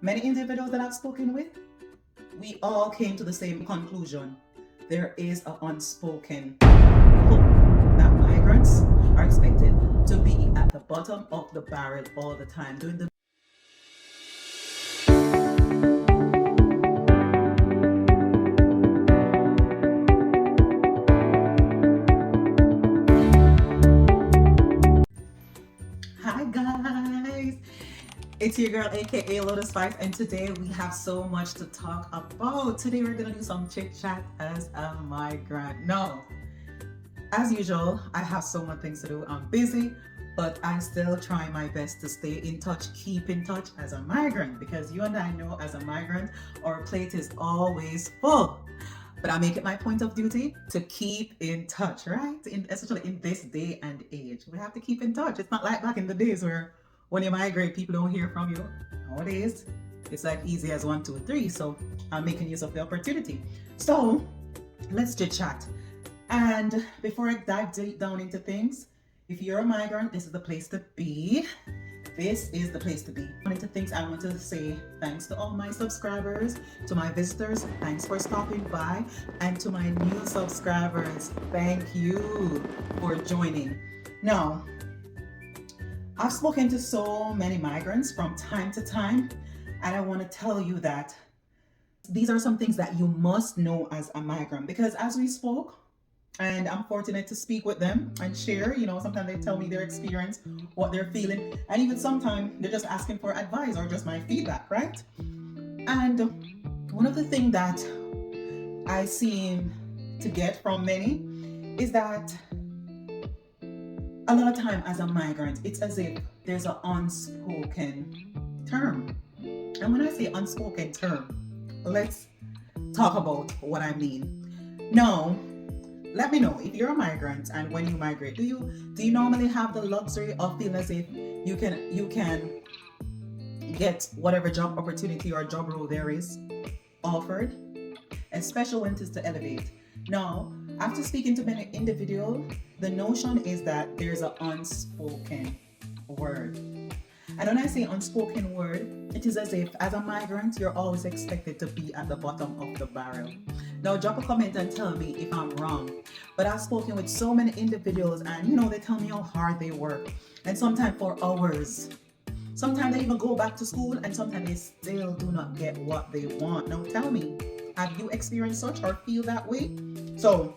Many individuals that I've spoken with, we all came to the same conclusion. There is an unspoken hope that migrants are expected to be at the bottom of the barrel all the time, doing the Hi guys, it's your girl aka Lotus 5, and today we have so much to talk about. Today we're gonna do some chit chat as a migrant. No, as usual, I have so many things to do. I'm busy, but I still try my best to stay in touch, keep in touch as a migrant, because you and I know as a migrant, our plate is always full. But I make it my point of duty to keep in touch, right? Especially in this day and age. We have to keep in touch. It's not like back in the days where when you migrate, people don't hear from you. Nowadays, it's like easy as 1, 2, 3. So I'm making use of the opportunity. So let's chit chat. And before I dive deep down into things, if you're a migrant, this is the place to be. This is the place to be. Into things, I want to say thanks to all my subscribers, to my visitors, thanks for stopping by, and to my new subscribers, thank you for joining. Now, I've spoken to so many migrants from time to time, and I want to tell you that these are some things that you must know as a migrant, because as we spoke, and I'm fortunate to speak with them and share. Sometimes they tell me their experience, what they're feeling, and even sometimes they're just asking for advice or just my feedback, right? And one of the things that I seem to get from many is that a lot of time as a migrant, it's as if there's an unspoken term. And when I say unspoken term, let's talk about what I mean. Now, let me know if you're a migrant, and when you migrate, do you normally have the luxury of feeling as if you can get whatever job opportunity or job role there is offered, especially when it is to elevate? Now, after speaking to many individuals, the notion is that there's an unspoken word. And when I say unspoken word, it is as if as a migrant, you're always expected to be at the bottom of the barrel. Now, drop a comment and tell me if I'm wrong. But I've spoken with so many individuals, and they tell me how hard they work, and sometimes for hours. Sometimes they even go back to school, and sometimes they still do not get what they want. Now, tell me, have you experienced such or feel that way? So,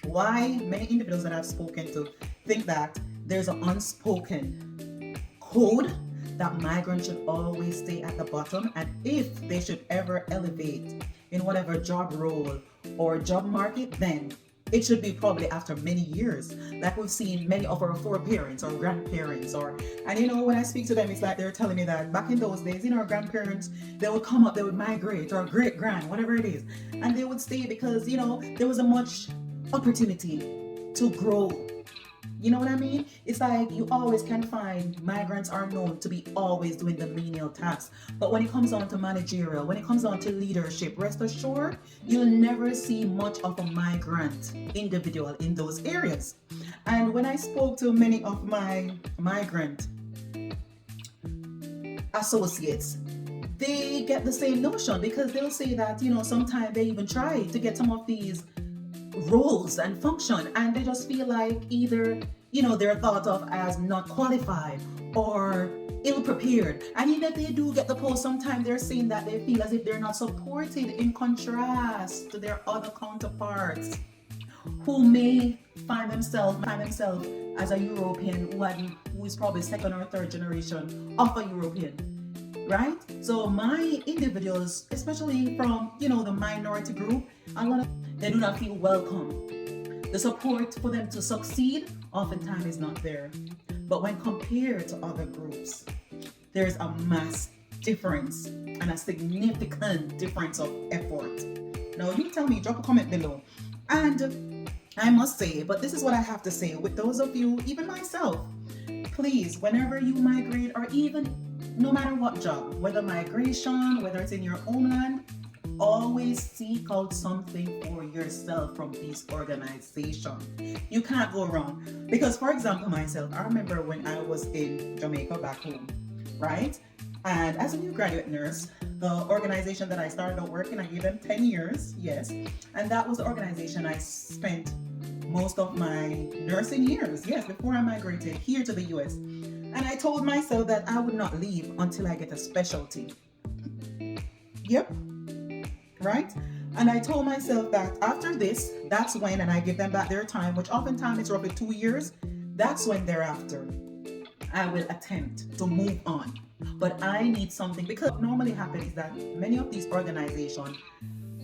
why many individuals that I've spoken to think that there's an unspoken code that migrants should always stay at the bottom, and if they should ever elevate in whatever job role or job market, then it should be probably after many years, like we've seen many of our foreparents or grandparents. And when I speak to them, it's like they're telling me that back in those days, our grandparents, they would come up, they would migrate, or great grand, whatever it is, and they would stay because there was a much opportunity to grow. You know what I mean? It's like you always can find migrants are known to be always doing the menial tasks. But when it comes on to managerial, when it comes on to leadership, rest assured, you'll never see much of a migrant individual in those areas. And when I spoke to many of my migrant associates, they get the same notion, because they'll say that, sometimes they even try to get some of these roles and function, and they just feel like either they're thought of as not qualified or ill prepared. And even if they do get the post, sometimes they're saying that they feel as if they're not supported, in contrast to their other counterparts who may find themselves as a European who is probably second or third generation of a European, right? So my individuals, especially from the minority group, they do not feel welcome. The support for them to succeed oftentimes is not there. But when compared to other groups, there's a mass difference and a significant difference of effort. Now, you tell me, drop a comment below. And I must say, but this is what I have to say with those of you, even myself, please, whenever you migrate, or even no matter what job, whether migration, whether it's in your homeland, always seek out something for yourself from these organizations. You can't go wrong. Because, for example, myself, I remember when I was in Jamaica back home, right? And as a new graduate nurse, The organization that I started out working, I gave them 10 years, yes. And that was the organization I spent most of my nursing years, yes, before I migrated here to the US. And I told myself that I would not leave until I get a specialty. Yep, right? And I told myself that after this, that's when, and I give them back their time, which oftentimes it's roughly 2 years, that's when thereafter I will attempt to move on. But I need something, because what normally happens is that many of these organizations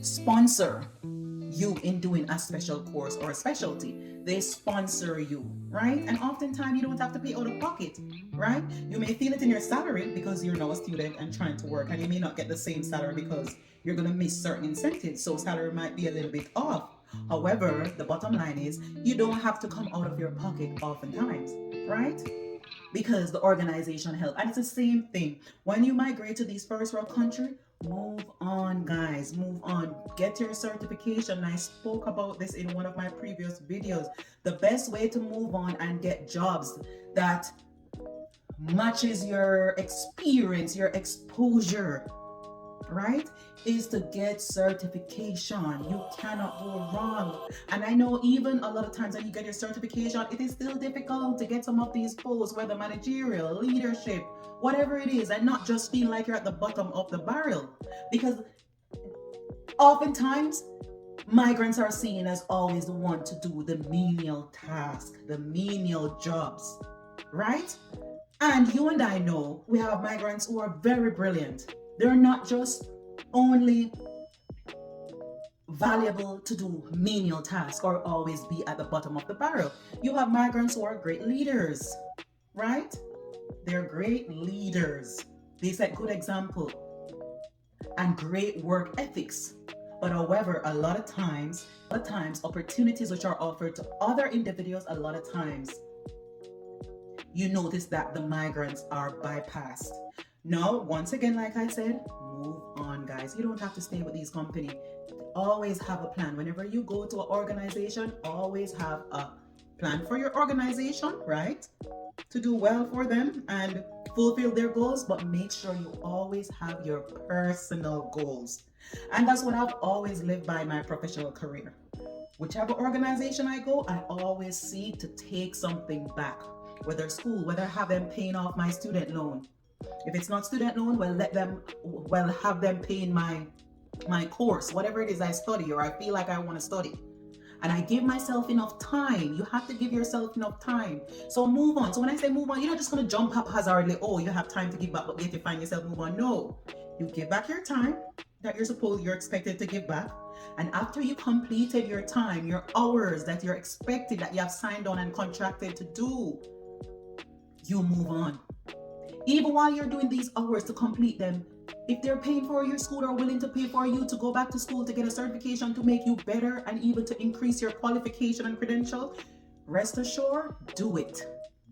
sponsor you in doing a special course or a specialty. They sponsor you, right? And oftentimes you don't have to pay out of pocket, right? You may feel it in your salary because you're now a student and trying to work, and you may not get the same salary because you're going to miss certain incentives. So salary might be a little bit off. However, the bottom line is you don't have to come out of your pocket oftentimes, right? Because the organization help. And it's the same thing when you migrate to these first world country. Move on, guys, move on, get your certification. I spoke about this in one of my previous videos. The best way to move on and get jobs that matches your experience, your exposure, right, is to get certification. You cannot go wrong. And I know even a lot of times when you get your certification, it is still difficult to get some of these posts, whether managerial, leadership, whatever it is, and not just feel like you're at the bottom of the barrel. Because oftentimes migrants are seen as always the one to do the menial task, the menial jobs, right? And you and I know we have migrants who are very brilliant. They're not just only valuable to do menial tasks or always be at the bottom of the barrel. You have migrants who are great leaders, right? They're great leaders. They set good example and great work ethics. But however, a lot of times, opportunities which are offered to other individuals, a lot of times, you notice that the migrants are bypassed. Now, once again, like I said, move on, guys. You don't have to stay with these companies. Always have a plan. Whenever you go to an organization, always have a plan for your organization, right? To do well for them and fulfill their goals, but make sure you always have your personal goals. And that's what I've always lived by in my professional career. Whichever organization I go, I always seek to take something back. Whether school, whether have them paying off my student loan. If it's not student loan, have them paying my course, whatever it is I study or I feel like I want to study. And I give myself enough time. You have to give yourself enough time. So move on. So when I say move on, you're not just going to jump haphazardly. Oh, you have time to give back, but yet you find yourself move on. No, you give back your time that you're expected to give back. And after you completed your time, your hours that you're expected, that you have signed on and contracted to do, you move on. Even while you're doing these hours to complete them, if they're paying for your school or willing to pay for you to go back to school to get a certification to make you better and even to increase your qualification and credential, rest assured, do it.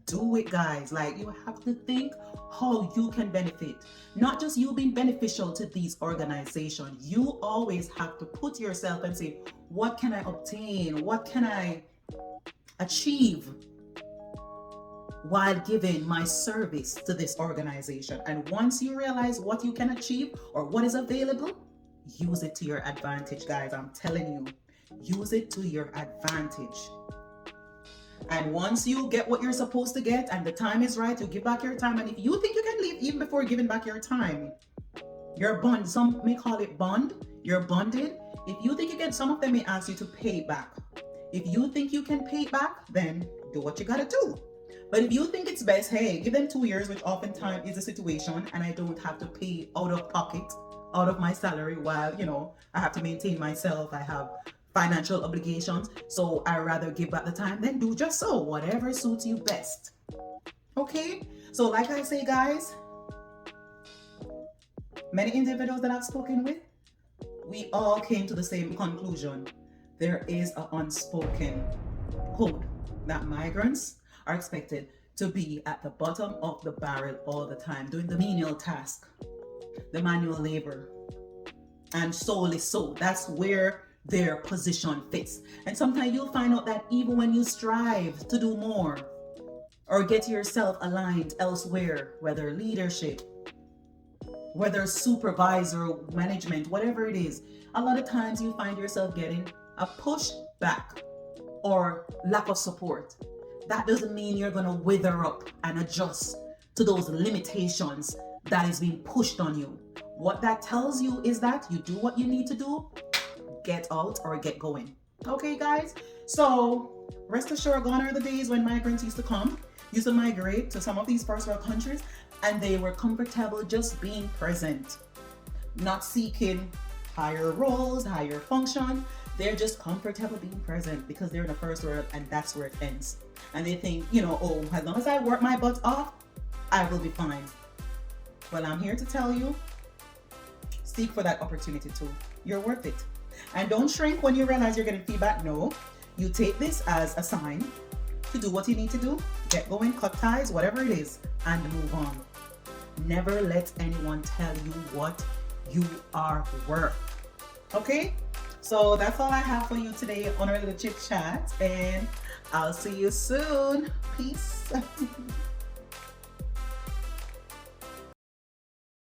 Do it, guys. Like, you have to think how you can benefit. Not just you being beneficial to these organizations. You always have to put yourself and say, what can I obtain? What can I achieve while giving my service to this organization? And once you realize what you can achieve or what is available, use it to your advantage, guys. I'm telling you, use it to your advantage. And once you get what you're supposed to get and the time is right, you give back your time. And if you think you can leave even before giving back your time, you're bond. Some may call it bond. You're bonded. If you think you can, some of them may ask you to pay it back. If you think you can pay it back, then do what you gotta do. But if you think it's best, hey, give them 2 years, which oftentimes is a situation, and I don't have to pay out of pocket, out of my salary, while, I have to maintain myself. I have financial obligations. So I rather give back the time, then do just so. Whatever suits you best. Okay? So like I say, guys, many individuals that I've spoken with, we all came to the same conclusion. There is an unspoken code that migrants are expected to be at the bottom of the barrel all the time, doing the menial task, the manual labor, and solely so. That's where their position fits. And sometimes you'll find out that even when you strive to do more or get yourself aligned elsewhere, whether leadership, whether supervisor, management, whatever it is, a lot of times you find yourself getting a push back or lack of support. That doesn't mean you're going to wither up and adjust to those limitations that is being pushed on you. What that tells you is that you do what you need to do, get out or get going. Okay, guys? So rest assured, gone are the days when migrants used to migrate to some of these first world countries, and they were comfortable just being present, not seeking higher roles, higher function. They're just comfortable being present because they're in the first world, and that's where it ends. And they think, oh, as long as I work my butt off, I will be fine. Well, I'm here to tell you, seek for that opportunity too. You're worth it. And don't shrink when you realize you're getting feedback. No, you take this as a sign to do what you need to do, get going, cut ties, whatever it is, and move on. Never let anyone tell you what you are worth. Okay? So that's all I have for you today on our little chit chat, and I'll see you soon. Peace.